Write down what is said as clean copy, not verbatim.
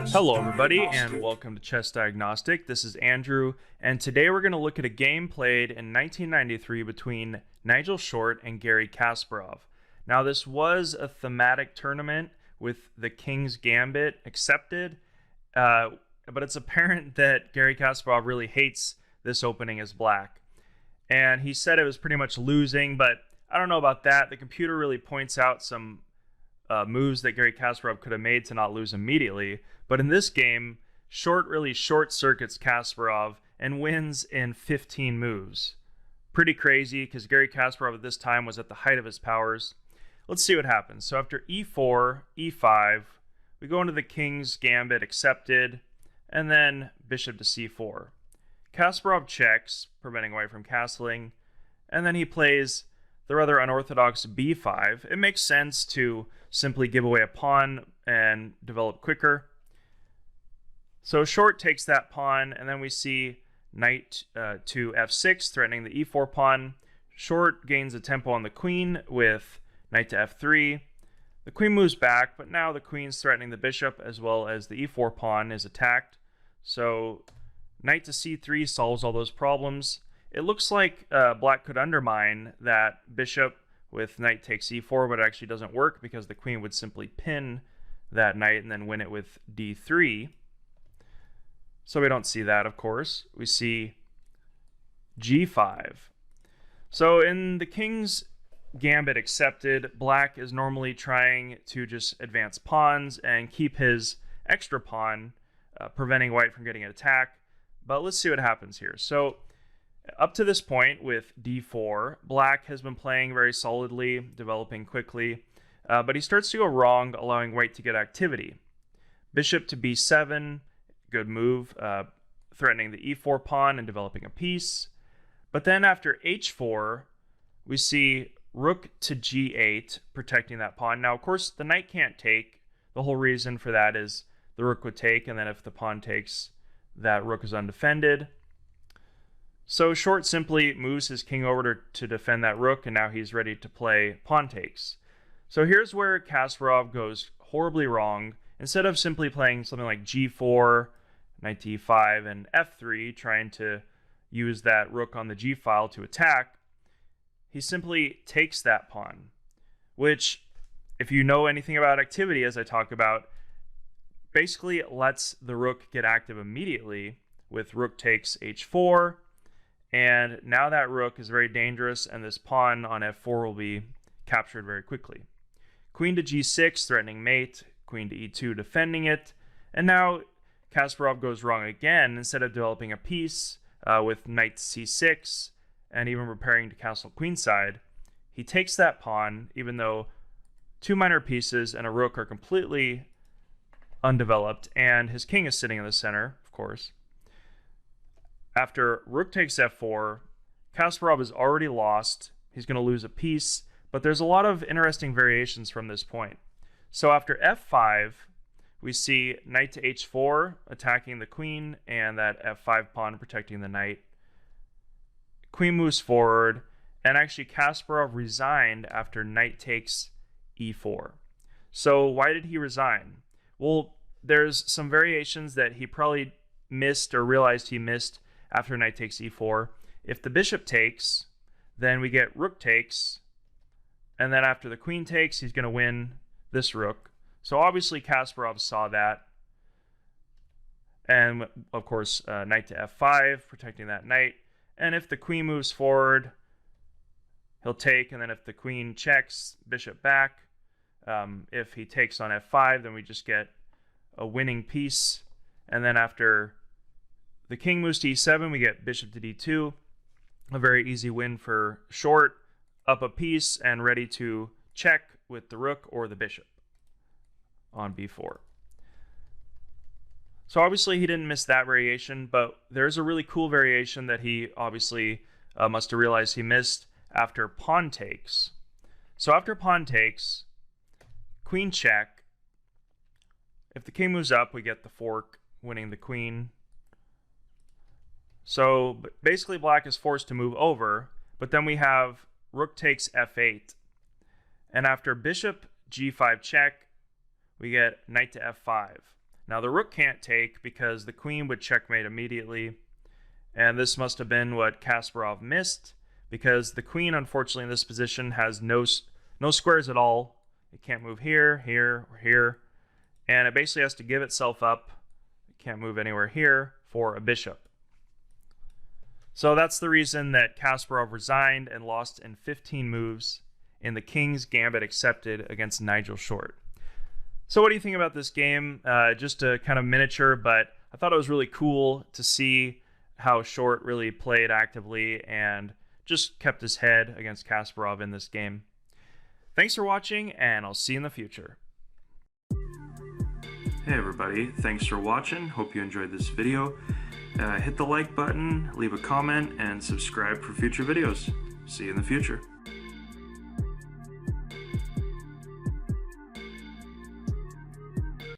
Hello everybody and welcome to ChessDiagnostic. This is Andrew, and today we're going to look at a game played in 1993 between Nigel Short and Garry Kasparov. Now this was a thematic tournament with the King's Gambit accepted, but it's apparent that Garry Kasparov really hates this opening as black. And he said it was pretty much losing, but I don't know about that. The computer really points out some moves that Garry Kasparov could have made to not lose immediately. But in this game, Short really short circuits Kasparov and wins in 15 moves. Pretty crazy because Garry Kasparov at this time was at the height of his powers. Let's see what happens. So after e4, e5, we go into the King's Gambit accepted, and then bishop to c4. Kasparov checks, preventing white from castling, and then he plays the rather unorthodox b5. It makes sense to simply give away a pawn and develop quicker. So Short takes that pawn, and then we see knight to f6, threatening the e4 pawn. Short gains a tempo on the queen with knight to f3. The queen moves back, but now the queen's threatening the bishop, as well as the e4 pawn is attacked. So knight to c3 solves all those problems. It looks like black could undermine that bishop with knight takes e4, but it actually doesn't work because the queen would simply pin that knight and then win it with d3. So we don't see that, of course. We see g5. So in the King's Gambit accepted, black is normally trying to just advance pawns and keep his extra pawn, preventing white from getting an attack. But let's see what happens here. So up to this point with d4, black has been playing very solidly, developing quickly, but he starts to go wrong, allowing white to get activity. Bishop to b7, good move, threatening the e4 pawn and developing a piece. But then after h4, we see rook to g8, protecting that pawn. Now, of course, the knight can't take. The whole reason for that is the rook would take, and then if the pawn takes, that rook is undefended. So Short simply moves his king over to defend that rook, and now he's ready to play pawn takes. So here's where Kasparov goes horribly wrong. Instead of simply playing something like g4, knight to e5, and f3, trying to use that rook on the g file to attack, he simply takes that pawn, which, if you know anything about activity, as I talk about, basically lets the rook get active immediately with rook takes h4, and now that rook is very dangerous, and this pawn on f4 will be captured very quickly. Queen to g6, threatening mate, queen to e2, defending it, and now Kasparov goes wrong again. Instead of developing a piece with knight to c6, and even preparing to castle queenside, he takes that pawn, even though two minor pieces and a rook are completely undeveloped, and his king is sitting in the center, of course. After rook takes f4, Kasparov is already lost. He's going to lose a piece, but there's a lot of interesting variations from this point. So after f5, we see knight to h4, attacking the queen, and that f5 pawn protecting the knight. Queen moves forward, and actually Kasparov resigned after knight takes e4. So why did he resign? Well, there's some variations that he probably missed or realized he missed after knight takes e4. If the bishop takes, then we get rook takes, and then after the queen takes, he's going to win this rook. So obviously Kasparov saw that, and of course knight to f5, protecting that knight. And if the queen moves forward, he'll take, and then if the queen checks, bishop back. If he takes on f5, then we just get a winning piece, and then after the king moves to e7, we get bishop to d2, a very easy win for Short, up a piece and ready to check with the rook or the bishop on b4. So obviously he didn't miss that variation, but there's a really cool variation that he obviously must have realized he missed after pawn takes. So after pawn takes, queen check. If the king moves up, we get the fork, winning the queen. So basically black is forced to move over, but then we have rook takes f8. And after bishop g5 check, we get knight to f5. Now the rook can't take because the queen would checkmate immediately, and this must have been what Kasparov missed, because the queen, unfortunately, in this position has no squares at all. It can't move here, here, or here, and it basically has to give itself up. It can't move anywhere here for a bishop. So that's the reason that Kasparov resigned and lost in 15 moves in the King's Gambit accepted against Nigel Short. So what do you think about this game? Just a kind of miniature, but I thought it was really cool to see how Short really played actively and just kept his head against Kasparov in this game. Thanks for watching, and I'll see you in the future. Hey everybody, thanks for watching. Hope you enjoyed this video. Hit the like button, leave a comment, and subscribe for future videos. See you in the future.